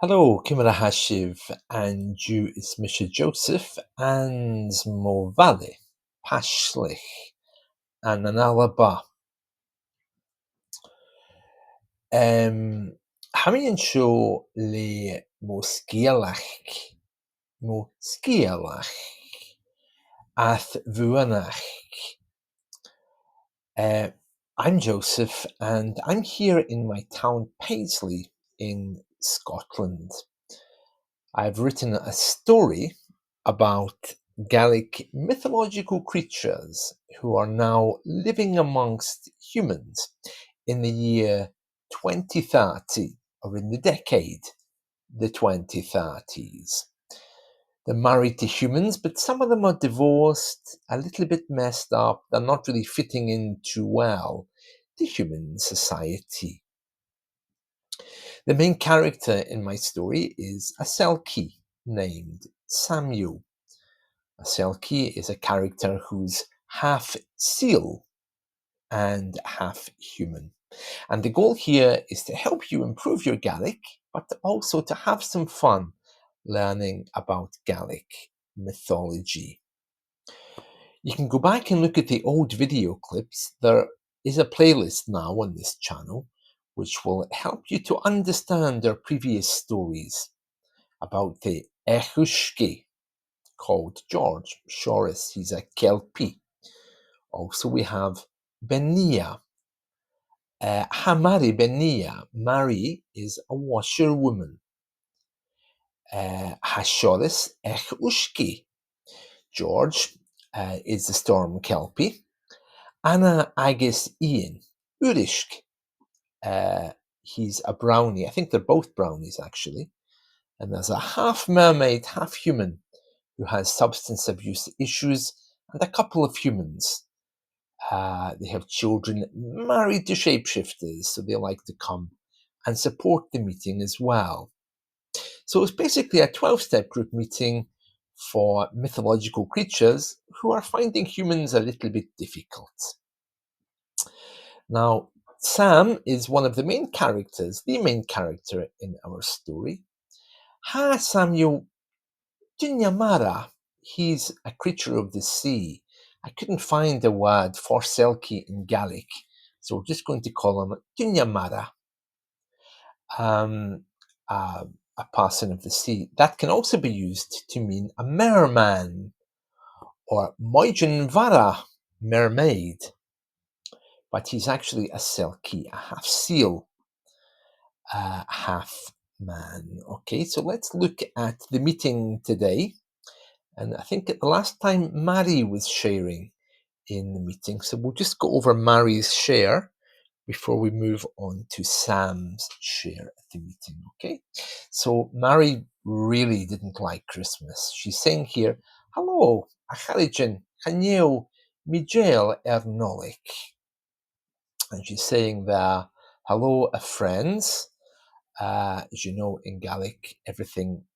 Hallo, Kimera Hashiv, and you is Misha Joseph, and Movale, Pashlich, and Analaba. Hamian show le Moskielach, Ath-bhuannachd. I'm Joseph, and I'm here in my town Paisley in Scotland. I've written a story about Gaelic mythological creatures who are now living amongst humans in the year 2030, or in the decade, the 2030s. They're married to humans, but some of them are divorced, a little bit messed up, they're not really fitting in too well to human society. The main character in my story is a Selkie named Samuel. A Selkie is a character who's half seal and half human. And the goal here is to help you improve your Gaelic, but also to have some fun learning about Gaelic mythology. You can go back and look at the old video clips. There is a playlist now on this channel which will help you to understand our previous stories about the Echushki, called George Shoris. He's a Kelpie. Also, we have Benia. Màiri Benia. Màiri is a washerwoman. Shoris Echushki. George is the storm Kelpie. Anna agus Ian. Urishk. He's a brownie. I think they're both brownies, actually. And there's a half mermaid, half human who has substance abuse issues, and a couple of humans. They have children married to shapeshifters, so they like to come and support the meeting as well. So it's basically a 12-step group meeting for mythological creatures who are finding humans a little bit difficult. Now, Sam is one of the main characters, the main character in our story. Ha Samuel Jinyamara, he's a creature of the sea. I couldn't find a word for Selkie in Gaelic, so we're just going to call him Jinyamara, a person of the sea. That can also be used to mean a merman, or Moijinvara, mermaid. But he's actually a Selkie, a half seal, half man. Okay, so let's look at the meeting today. And I think the last time Màiri was sharing in the meeting, so we'll just go over Màiri's share before we move on to Sam's share at the meeting, okay? So Màiri really didn't like Christmas. She's saying here, hello, Acharijan, Chaneu, Mijel Ernolik. And she's saying there, hello, friends. As you know, in Gaelic, everything,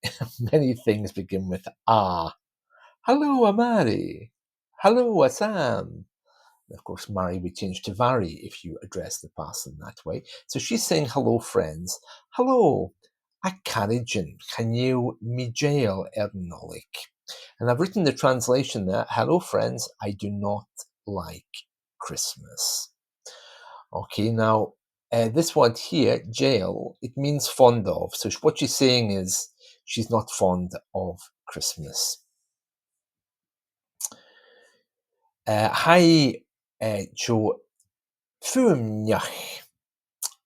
many things begin with ah. Hello, Màiri. Hello, Sam. Of course, Màiri would change to Vari if you address the person that way. So she's saying, hello, friends. Hello, Acharijan, Chaneu Mijel Ernolik. And I've written the translation there. Hello, friends. I do not like Christmas. Okay, now, this word here, jail, it means fond of. So what she's saying is she's not fond of Christmas. Hai jo Ath-bhuannachd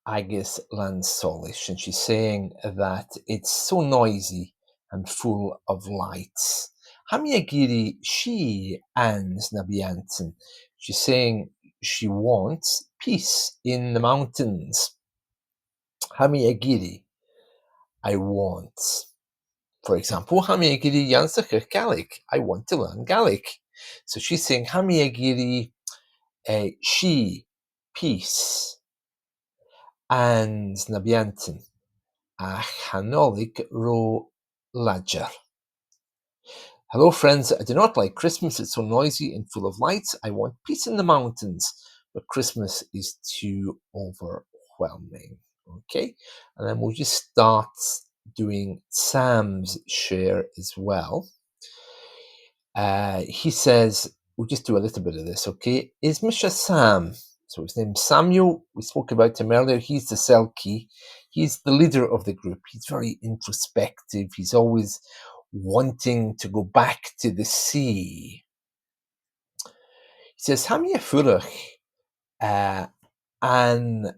agus lan solish, and she's saying that it's so noisy and full of lights. Hamiagiri she ans nabianten. She's saying she wants peace in the mountains. Hamiagiri, I want. For example, Hamiagiri yansach Gaelic. I want to learn Gaelic. So she's saying Hamiagiri she, peace, and nabianten, a chanolig ro ladger. Hello, friends. I do not like Christmas. It's so noisy and full of lights. I want peace in the mountains, but Christmas is too overwhelming. Okay, and then we'll just start doing Sam's share as well. He says, we'll just do a little bit of this, okay? Is Mr. Sam, so his name's Samuel, we spoke about him earlier, he's the Selkie, he's the leader of the group, he's very introspective, he's always wanting to go back to the sea. He says, Hamia Furach an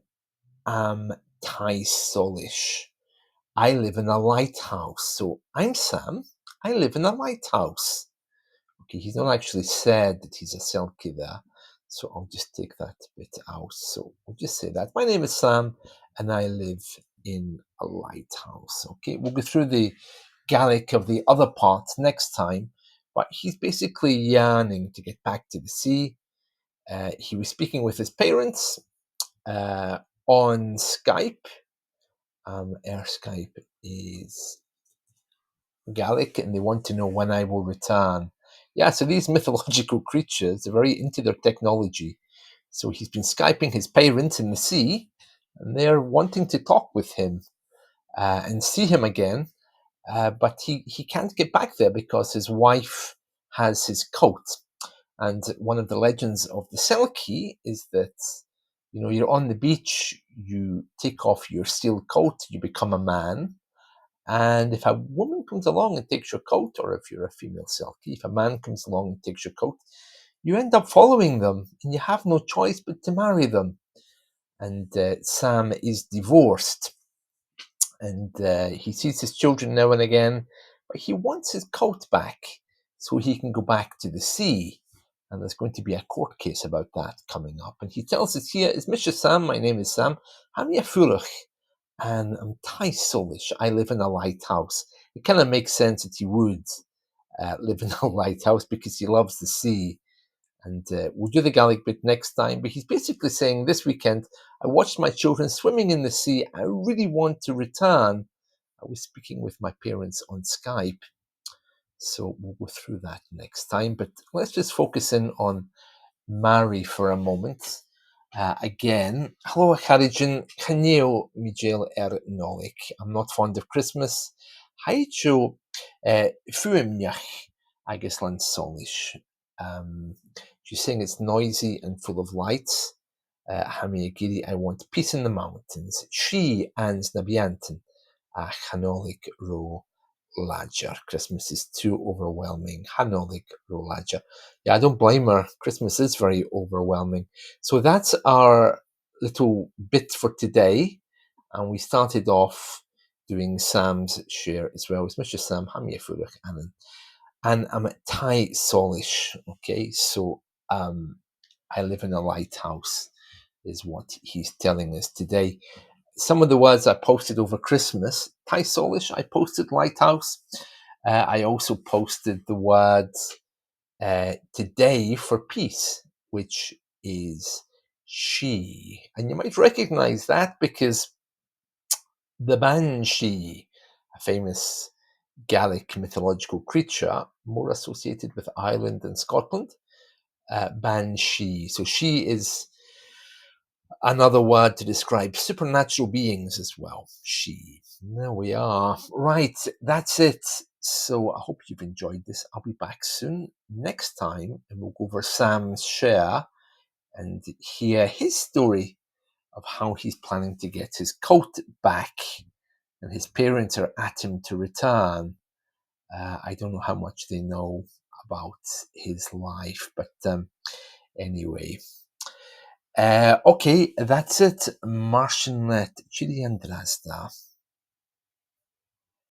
am Tai Solish. I live in a lighthouse. So I'm Sam, I live in a lighthouse. Okay, he's not actually said that he's a Selkie there, so I'll just take that bit out. So we'll just say that. My name is Sam, and I live in a lighthouse. Okay, we'll go through the Gaelic of the other parts next time, but he's basically yearning to get back to the sea. He was speaking with his parents on Skype. Our Skype is Gaelic, and they want to know when I will return. Yeah, so these mythological creatures are very into their technology. So he's been Skyping his parents in the sea, and they're wanting to talk with him and see him again. But he can't get back there because his wife has his coat. And one of the legends of the Selkie is that, you're on the beach, you take off your steel coat, you become a man. And if a woman comes along and takes your coat, or if you're a female Selkie, if a man comes along and takes your coat, you end up following them, and you have no choice but to marry them. And Sam is divorced, and he sees his children now and again, but he wants his coat back so he can go back to the sea. And there's going to be a court case about that coming up. And he tells us here, is Mr. Sam, my name is Sam, Hamia Furach, and I'm Thai Solish. I live in a lighthouse. It kind of makes sense that he would live in a lighthouse because he loves the sea. And we'll do the Gaelic bit next time. But he's basically saying, this weekend, I watched my children swimming in the sea. I really want to return. I was speaking with my parents on Skype. So we'll go through that next time. But let's just focus in on Màiri for a moment. Again, hello Harijin, Chaneo Mijel Nolik. I'm not fond of Christmas. Haicho Fuimnyach Agislan Solish. She's saying it's noisy and full of lights. Hamiyagiri, I want peace in the mountains. She ans Nabianten. Chanolik Ro Lager. Christmas is too overwhelming. Hanolik Ro Lager. Yeah, I don't blame her. Christmas is very overwhelming. So that's our little bit for today. And we started off doing Sam's share as well. It's Mr. Sam, Hamia Furach, and I'm at Thai Solish. Okay, so I live in a lighthouse, is what he's telling us today. Some of the words I posted over Christmas, Thai Solish, I posted lighthouse. I also posted the words today for peace, which is she. And you might recognize that because the banshee, a famous Gaelic mythological creature, more associated with Ireland and Scotland, banshee. So she is another word to describe supernatural beings as well. She. There we are. Right, that's it. So I hope you've enjoyed this. I'll be back soon next time, and we'll go over Sam's share and hear his story of how he's planning to get his coat back, and his parents are at him to return. I don't know how much they know about his life, but anyway. Okay, that's it. Martinet Chili and Drazda.